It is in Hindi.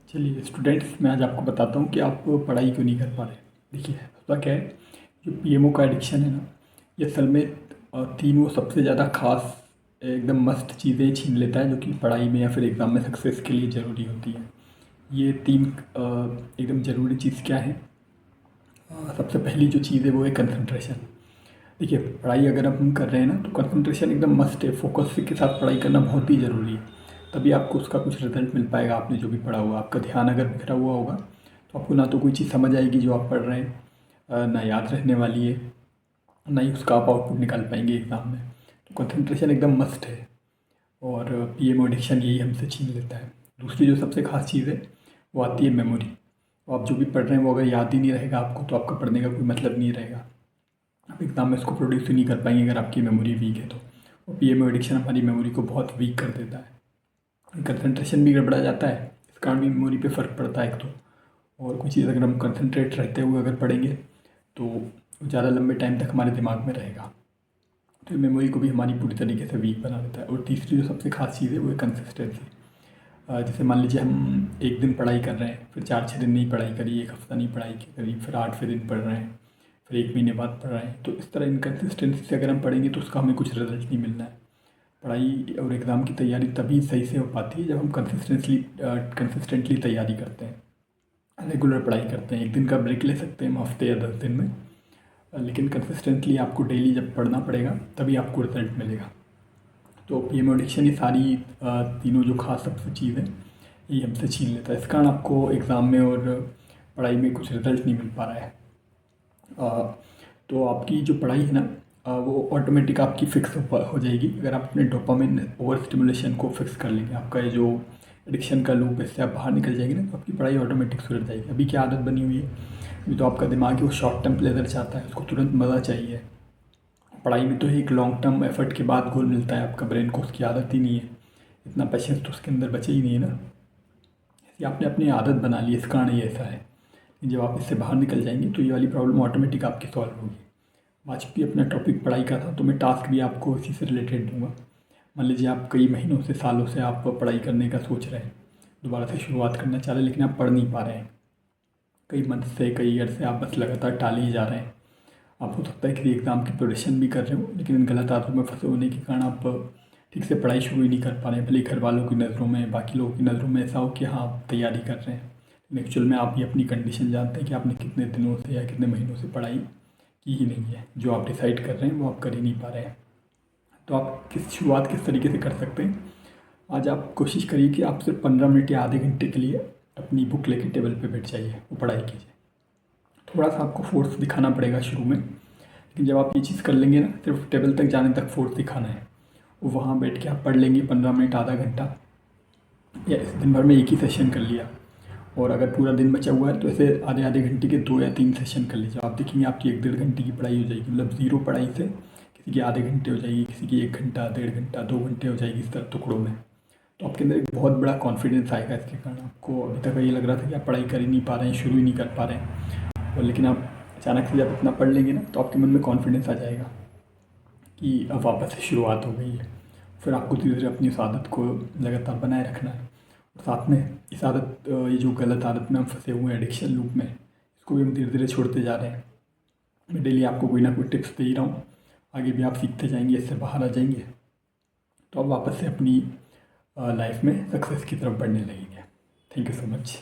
चलिए स्टूडेंट्स, मैं आज आपको बताता हूँ कि आप पढ़ाई क्यों नहीं कर पा रहे। देखिए, होता क्या है, जो पीएमओ का एडिक्शन है ना, ये असल में तीन वो सबसे ज़्यादा खास एकदम मस्त चीज़ें छीन लेता है जो कि पढ़ाई में या फिर एग्ज़ाम में सक्सेस के लिए ज़रूरी होती है। ये तीन एकदम ज़रूरी चीज़ क्या है। सबसे पहली जो चीज़ है वो है कंसंट्रेशन। देखिए, पढ़ाई अगर हम कर रहे हैं ना तो कंसंट्रेशन एकदम मस्ट है। फोकस के साथ पढ़ाई करना बहुत ही ज़रूरी है, तभी आपको उसका कुछ रिजल्ट मिल पाएगा। आपने जो भी पढ़ा हुआ, आपका ध्यान अगर बिखरा हुआ होगा तो आपको ना तो कोई चीज़ समझ आएगी जो आप पढ़ रहे हैं, ना याद रहने वाली है, ना ही उसका आप आउटपुट निकाल पाएंगे एग्ज़ाम में। तो कंसंट्रेशन एकदम मस्ट है, और पीएमओ एडिक्शन यही हमसे छीन लेता है। दूसरी जो सबसे खास चीज़ है वो आती है मेमोरी। तो आप जो भी पढ़ रहे हैं वो अगर याद ही नहीं रहेगा आपको, तो आपका पढ़ने का कोई मतलब नहीं रहेगा। आप एग्ज़ाम में इसको प्रोड्यूस ही नहीं कर पाएंगे अगर आपकी मेमोरी वीक है तो। और पीएमओ एडिक्शन हमारी मेमोरी को बहुत वीक कर देता है। कंसंट्रेशन भी गड़बड़ा जाता है, इस कारण भी मेमोरी पे फ़र्क पड़ता है एक तो। और कोई चीज़ अगर हम कंसंट्रेट रहते हुए अगर पढ़ेंगे तो ज़्यादा लंबे टाइम तक हमारे दिमाग में रहेगा, तो मेमोरी को भी हमारी पूरी तरीके से वीक बना देता है। और तीसरी जो सबसे खास चीज़ है वो है कंसिस्टेंसी। जैसे मान लीजिए हम एक दिन पढ़ाई कर रहे हैं, फिर 4-6 दिन नहीं पढ़ाई करी, एक हफ़्ता नहीं पढ़ाई करी, फिर 8वें दिन पढ़ रहे हैं, फिर 1 महीने बाद पढ़ रहे हैं, तो इस तरह इनकन्सिस्टेंसी से अगर हम पढ़ेंगे तो उसका हमें कुछ रिजल्ट नहीं मिलना है। पढ़ाई और एग्ज़ाम की तैयारी तभी सही से हो पाती है जब हम कंसिस्टेंटली तैयारी करते हैं, रेगुलर पढ़ाई करते हैं। एक दिन का ब्रेक ले सकते हैं हम हफ्ते या 10 दिन में, लेकिन कंसिस्टेंटली आपको डेली जब पढ़ना पड़ेगा तभी आपको रिजल्ट मिलेगा। तो पीएमओ एडिक्शन ये सारी तीनों जो खास सबसे चीज़ है ये हमसे छीन लेता है। इस कारण आपको एग्ज़ाम में और पढ़ाई में कुछ रिजल्ट नहीं मिल पा रहा है। तो आपकी जो पढ़ाई है ना, वो ऑटोमेटिक आपकी फिक्स हो जाएगी अगर आप अपने डोपामिन ओवर स्टिमुलेशन को फिक्स कर लेंगे। आपका ये जो एडिक्शन का लूप है इससे आप बाहर निकल जाएंगे ना, तो आपकी पढ़ाई ऑटोमेटिक सुधर जाएगी। अभी क्या आदत बनी हुई है, अभी तो आपका दिमाग है वो शॉर्ट टर्म प्लेजर चाहता है, उसको तुरंत मज़ा चाहिए। पढ़ाई में तो एक लॉन्ग टर्म एफर्ट के बाद गोल मिलता है, आपका ब्रेन को उसकी आदत ही नहीं है, इतना पेशेंस तो उसके अंदर बचे ही नहीं है ना। ये आपने अपनी आदत बना ली, इस कारण ये ऐसा है। जब आप इससे बाहर निकल जाएंगे तो ये वाली प्रॉब्लम ऑटोमेटिक आपकी सॉल्व होगी। आज भी अपना टॉपिक पढ़ाई का था, तो मैं टास्क भी आपको इसी से रिलेटेड दूंगा। मान लीजिए आप कई महीनों से, सालों से आप पढ़ाई करने का सोच रहे हैं, दोबारा से शुरुआत करना चाह रहे हैं, लेकिन आप पढ़ नहीं पा रहे हैं। कई मंथ से, कई ईयर से आप बस लगातार टाले ही जा रहे हैं। आप हो सकता है किसी एग्ज़ाम की प्रिपरेशन भी कर रहे हो, लेकिन इन गलत आदतों में फंसे होने के कारण आप ठीक से पढ़ाई शुरू ही नहीं कर पा रहे हैं। भले घर वालों की नज़रों में, बाकी लोगों की नज़रों में ऐसा हो कि हाँ आप तैयारी कर रहे हैं, लेकिन एक्चुअल में आप ही अपनी कंडीशन जानते हैं कि आपने कितने दिनों से या कितने महीनों से पढ़ाई की ही नहीं है। जो आप डिसाइड कर रहे हैं वो आप कर ही नहीं पा रहे हैं। तो आप शुरुआत किस तरीके से कर सकते हैं। आज आप कोशिश करिए कि आप सिर्फ 15 मिनट या आधे घंटे के लिए अपनी बुक लेके टेबल पे बैठ जाइए, वो पढ़ाई कीजिए। थोड़ा सा आपको फोर्स दिखाना पड़ेगा शुरू में, लेकिन जब आप ये चीज़ कर लेंगे ना, सिर्फ टेबल तक जाने तक फोर्स दिखाना है, वहाँ बैठ के आप पढ़ लेंगे 15 मिनट, आधा घंटा, या इस दिन भर में एक ही सेशन कर लिया। और अगर पूरा दिन बचा हुआ है तो ऐसे आधे आधे घंटे के 2 या 3 सेशन कर लीजिए। आप देखेंगे आपकी 1-1.5 घंटे की पढ़ाई हो जाएगी। मतलब ज़ीरो पढ़ाई से किसी की आधे घंटे हो जाएगी, किसी की 1 घंटा, 1.5 घंटा, 2 घंटे हो जाएगी, इस तरह टुकड़ों में। तो आपके अंदर एक बहुत बड़ा कॉन्फिडेंस आएगा इसके कारण। आपको अभी तक ये लग रहा था कि आप पढ़ाई कर ही नहीं पा रहे हैं, शुरू ही नहीं कर पा रहे हैं, और लेकिन आप अचानक से जब इतना पढ़ लेंगे ना तो आपके मन में कॉन्फिडेंस आ जाएगा कि अब वापस से शुरुआत हो गई है। फिर आपको धीरे धीरे अपनी उस आदत को लगातार बनाए रखना है। और साथ में इस आदत, ये जो गलत आदत में हम फंसे हुए हैं एडिक्शन लूप में, इसको भी हम धीरे धीरे छोड़ते जा रहे हैं। मैं डेली आपको कोई ना कोई टिप्स दे ही रहा हूँ, आगे भी आप सीखते जाएंगे, इससे बाहर आ जाएंगे, तो आप वापस से अपनी लाइफ में सक्सेस की तरफ बढ़ने लगेंगे। Thank you so much.